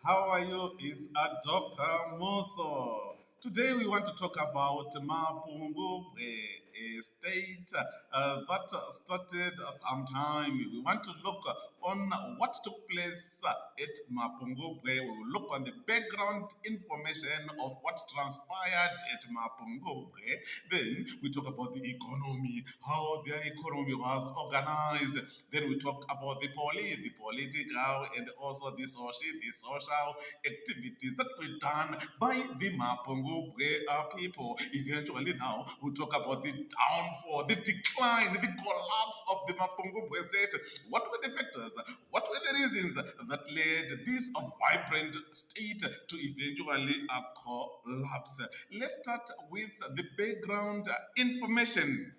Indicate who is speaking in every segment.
Speaker 1: How are you? It's Dr. Muso. Today we want to talk about Mapungubwe State that started sometime. We want to look on what took place at Mapungubwe. We will look on the background information of what transpired at Mapungubwe. Then we talk about the economy, how their economy was organized. Then we talk about the political, and also the social activities that were done by the Mapungubwe people. Eventually, now we talk about the downfall, the decline, the collapse of the Mapungubwe state. What were the factors? What were the reasons that led this vibrant state to eventually collapse? Let's start with the background information.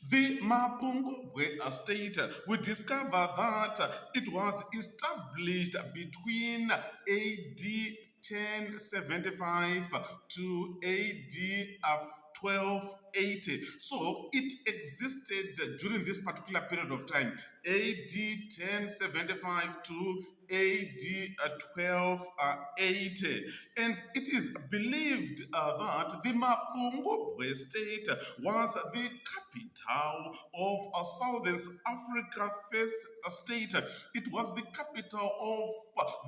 Speaker 1: The Mapungubwe state, we discover that it was established between AD 1075 to AD 1280. So it existed during this particular period of time, AD 1075 to AD 1280. And it is believed that the Mapungubwe state was the capital of Southern Africa first state. It was the capital of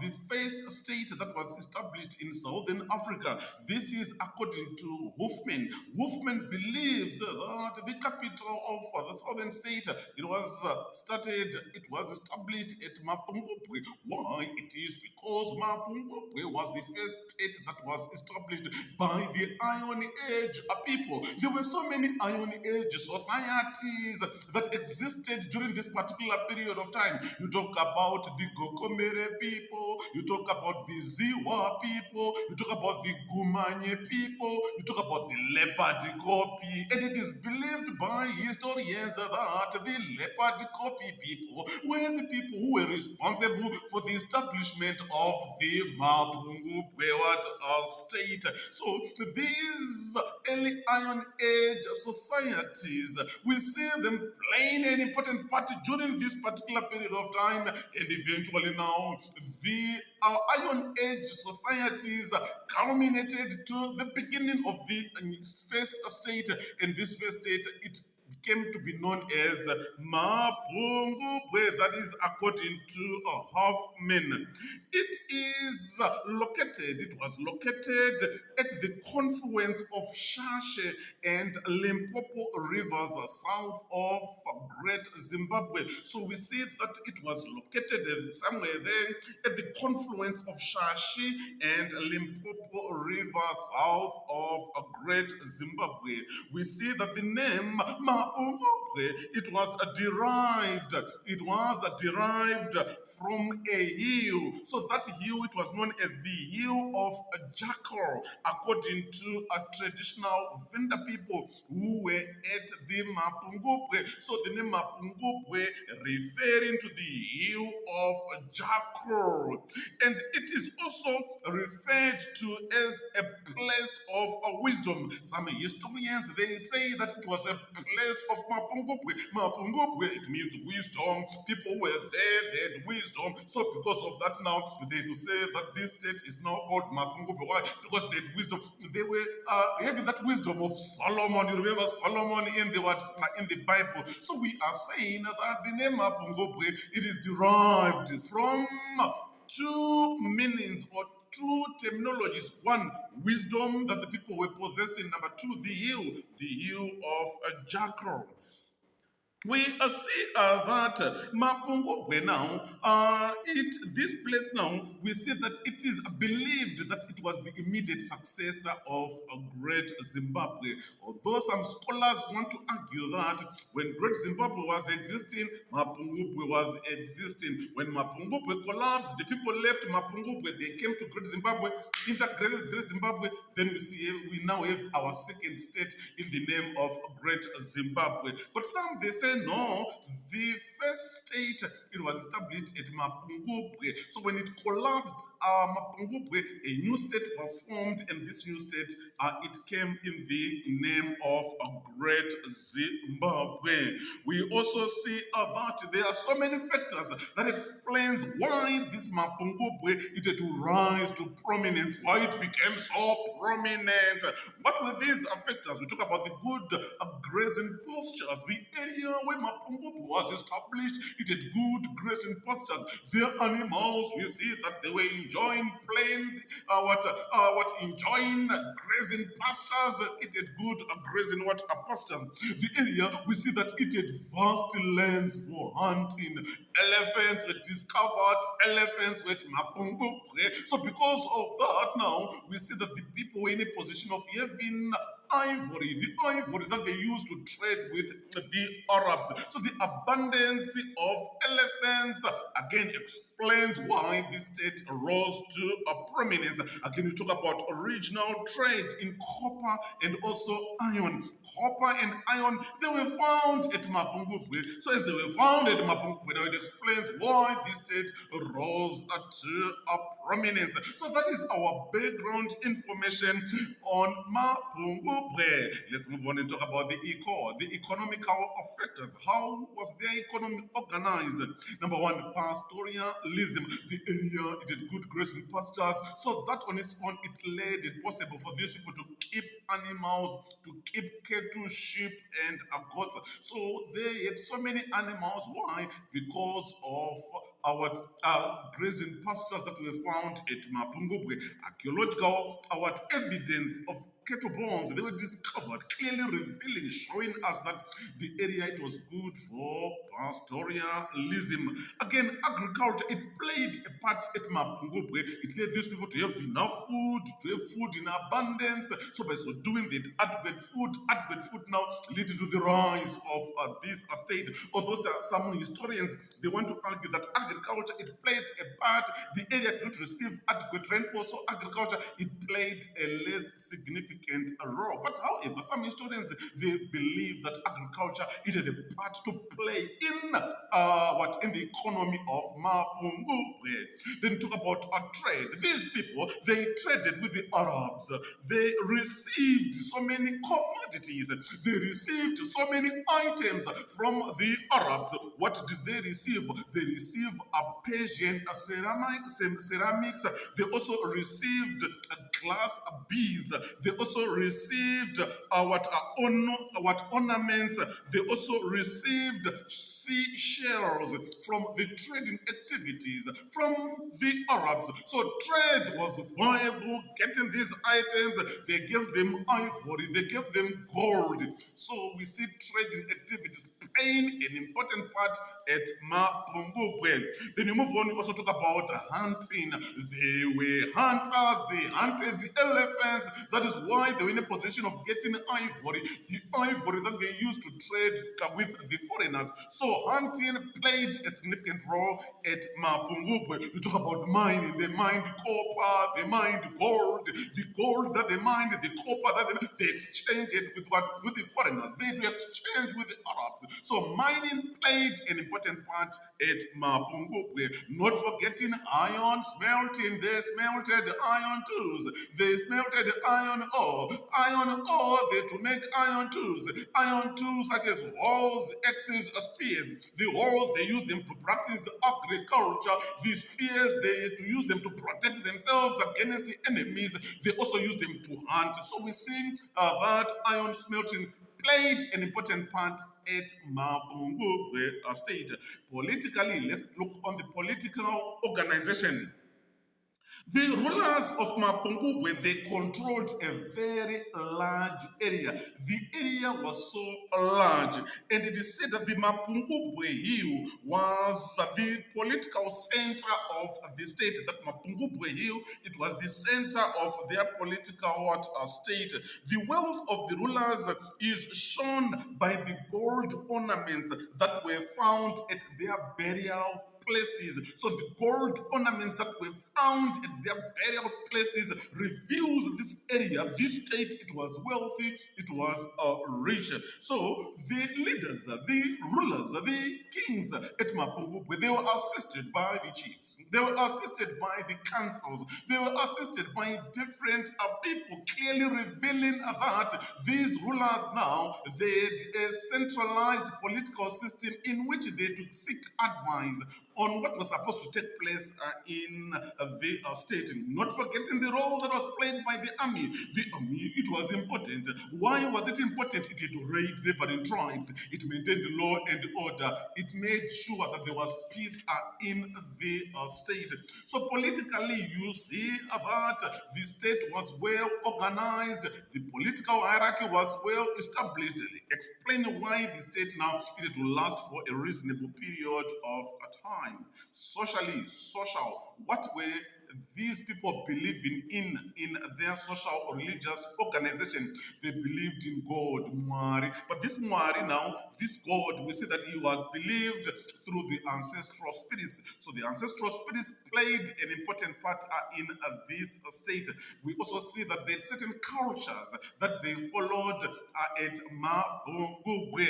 Speaker 1: the first state that was established in Southern Africa. This is according to Hoffman. Hoffman believes that the capital of the southern state, it was established at Mapungubwe. Why? It is because Mapungubwe was the first state that was established by the Iron Age people. There were so many Iron Age societies that existed during this particular period of time. You talk about the Gokomere people, you talk about the Ziwa people, you talk about the Gumanye people, you talk about the Leopard Kopi, and it is believed by historians that the Leopard Kopi people were the people who were responsible for the establishment of the Mapungubwe state. So these early Iron Age societies, we see them playing an important part during this particular period of time, and eventually now the Iron Age societies culminated to the beginning of the first state, and this first state, it came to be known as Mapungubwe, that is according to Hoffman. It was located at the confluence of Shashe and Limpopo rivers south of Great Zimbabwe. So we see that it was located somewhere there at the confluence of Shashi and Limpopo river south of Great Zimbabwe. We see that the name Mapungubwe, it was derived from a hill. So that hill, it was known as the hill of Jackal, according to traditional Venda people who were at the Mapungubwe. So the name Mapungubwe referring to the hill of Jackal. And it is also referred to as a place of wisdom. Some historians, they say that it was a place of Mapungubwe. Mapungubwe, it means wisdom. People were there, they had wisdom. So because of that now, they to say that this state is now called Mapungubwe. Why? Because they had wisdom. They were having that wisdom of Solomon. You remember Solomon in the Bible. So we are saying that the name Mapungubwe, it is derived from two meanings or two terminologies. One, wisdom that the people were possessing. Number two, the hill of Jackal. We see that Mapungubwe now, this place now, we see that it is believed that it was the immediate successor of Great Zimbabwe. Although some scholars want to argue that when Great Zimbabwe was existing, Mapungubwe was existing. When Mapungubwe collapsed, the people left Mapungubwe, they came to Great Zimbabwe, integrated with Great Zimbabwe, then we now have our second state in the name of Great Zimbabwe. But some, they say say no, the first state, it was established at Mapungubwe. So when it collapsed, Mapungubwe, a new state was formed, and this new state, it came in the name of Great Zimbabwe. We also see that there are so many factors that explains why this Mapungubwe it had to rise to prominence, why it became so prominent. What were these factors? We talk about the good grazing pastures. The area where Mapungubwe was established, it had good grazing pastures. Their animals, we see that they were enjoying plain, enjoying grazing pastures. It had good grazing pastures. The area, we see that it had vast lands for hunting. Elephants were discovered. Elephants were at Mapungubwe. So because of that, now we see that the people were in a position of having ivory, the ivory that they used to trade with the Arabs. So the abundance of elephants again explains why this state rose to prominence. Again, we talk about original trade in copper and also iron. Copper and iron, they were found at Mapungubwe. So as they were found at Mapungubwe, now it explains why this state rose to prominence. So that is our background information on Mapungubwe. Let's move on and talk about the economical factors. How was their economy organized? Number one, pastoralism. The area, it had good grazing pastures, so that on its own, it made it possible for these people to keep animals, to keep cattle, sheep, and goats. So they had so many animals. Why? Because of our grazing pastures that were found at Mapungubwe. Archaeological evidence of cattle bones, they were discovered, clearly revealing, showing us that the area, it was good for pastoralism. Again, agriculture, it played a part at Mapungubwe. It led these people to have enough food, to have food in abundance. So by so doing, they had adequate food now leading to the rise of this state. Although some historians, they want to argue that agriculture, it played a part. The area did not receive adequate rainfall, so agriculture, it played a less significant role. But however, some historians, they believe that agriculture, it had a part to play in the economy of Mapungubwe. Then talk about trade. These people, they traded with the Arabs. They received so many commodities. They received so many items from the Arabs. What did they receive? They received Persian ceramics. They also received glass beads. They also received ornaments. They also received seashells from the trading activities from the Arabs. So trade was viable. Getting these items, they gave them ivory, they gave them gold. So we see trading activities playing an important part at Mapungubwe. Then you move on, you also talk about hunting. They were hunters, they hunted elephants. That is why they were in a position of getting ivory, the ivory that they used to trade with the foreigners. So hunting played a significant role at Mapungubwe. You talk about mining, they mined copper, they mined gold, the gold that they mined, the copper that they exchanged it with the foreigners. They exchange with the Arabs. So mining played an important part at Mapungubwe. Not forgetting iron smelting. They smelted iron tools. They smelted iron ore. Iron ore, they to make iron tools. Iron tools such as hoes, axes, spears. The hoes, they use them to practice agriculture. The spears, they to use them to protect themselves against the enemies. They also use them to hunt. So we see that iron smelting played an important part at Mapungubwe State. Politically, let's look on the political organization. The rulers of Mapungubwe, they controlled a very large area. The area was so large, and it is said that the Mapungubwe Hill was the political center of the state. That Mapungubwe Hill, it was the center of their political state. The wealth of the rulers is shown by the gold ornaments that were found at their burial places. So the gold ornaments that were found at their burial places reveals this area, this state, it was wealthy, it was rich. So the leaders, the rulers, the kings at Mapungubwe, they were assisted by the chiefs. They were assisted by the councils. They were assisted by different people, clearly revealing that these rulers now, they had a centralized political system in which they took seek advice on what was supposed to take place in the state. Not forgetting the role that was played by the army. The army, it was important. Why was it important? It had to raid neighboring tribes. It maintained law and order. It made sure that there was peace in the state. So politically, you see that the state was well organized. The political hierarchy was well established, explaining why the state now needed to last for a reasonable period of time. Socially, social, what were these people believing in their social or religious organization? They believed in God, Mwari. But this Mwari now, this God, we see that he was believed through the ancestral spirits. So the ancestral spirits played an important part in this state. We also see that there are certain cultures that they followed at Mapungubwe.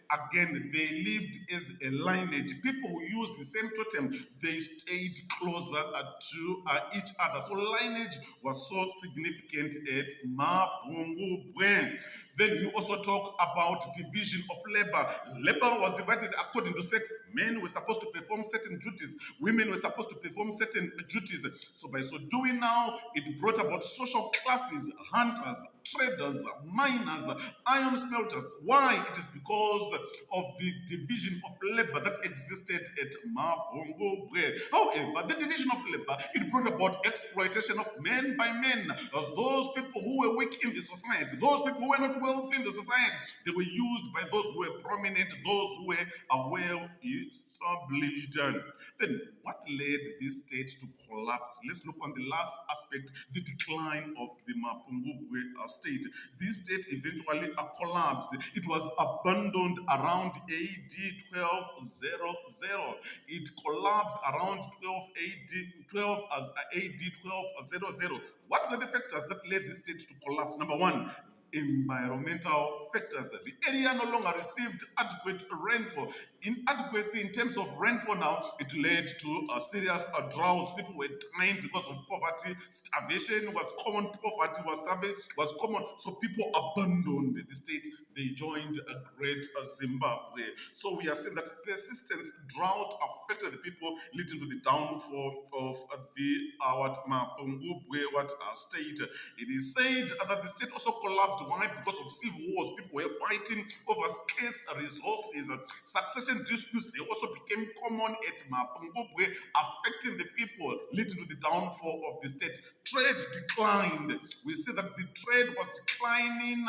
Speaker 1: Again, they lived as a lineage. People who used the same totem, they stayed closer to each other. So lineage was so significant at Mapungubwe. Then you also talk about division of labor. Labor was divided according to sex. Men were supposed to perform certain duties. Women were supposed to perform certain duties. So by so doing now, it brought about social classes, hunters, traders, miners, iron smelters. Why? It is because of the division of labor that existed at Mapungubwe. However, the division of labor, it brought about exploitation of men by men. Those people who were weak in the society, those people who were not wealthy in the society, they were used by those who were prominent, those who were well established. Then what led this state to collapse? Let's look on the last aspect, the decline of the Mapungubwe state. This state eventually collapsed. It was abandoned around AD 1200. It collapsed around 12 as AD 1200. What were the factors that led this state to collapse? Number one, environmental factors. The area no longer received adequate rainfall. Inadequacy in terms of rainfall now, it led to serious droughts. People were dying because of poverty. Starvation was common. Poverty was common. So people abandoned the state. They joined a great Zimbabwe. So we are seeing that persistent drought affected the people, leading to the downfall of the Mapungubwe state. It is said that the state also collapsed. Why? Because of civil wars. People were fighting over scarce resources. Succession disputes, they also became common at Mapungubwe, affecting the people, leading to the downfall of the state. Trade declined. We see that the trade was declining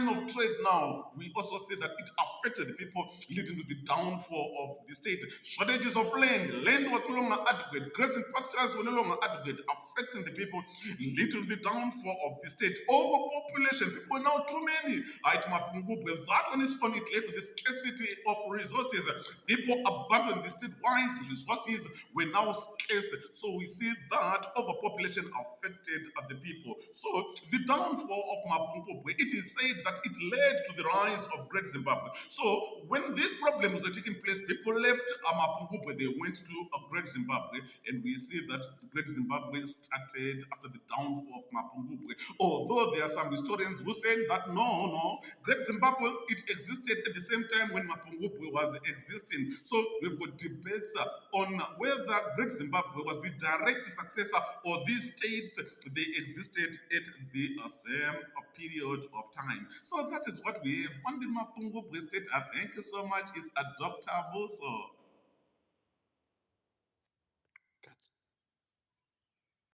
Speaker 1: of trade now. We also see that it affected the people, leading to the downfall of the state. Shortages of land. Land was no longer adequate. Grazing pastures were no longer adequate, affecting the people, leading to the downfall of the state. Overpopulation. People are now too many. At Mapungubwe, that on its own, it led to the scarcity of resources. People abandoned the state. Wise resources were now scarce. So we see that overpopulation affected the people. So the downfall of Mapungubwe, it is said that it led to the rise of Great Zimbabwe. So when these problems were taking place, people left Mapungubwe, they went to Great Zimbabwe, and we see that Great Zimbabwe started after the downfall of Mapungubwe. Although there are some historians who say that no, Great Zimbabwe, it existed at the same time when Mapungubwe was existing. So we've got debates on whether Great Zimbabwe was the direct successor or these states, they existed at the same period of time. So that is what we have on the Mapungubwe State. Thank you so much. It's a Dr. Muso.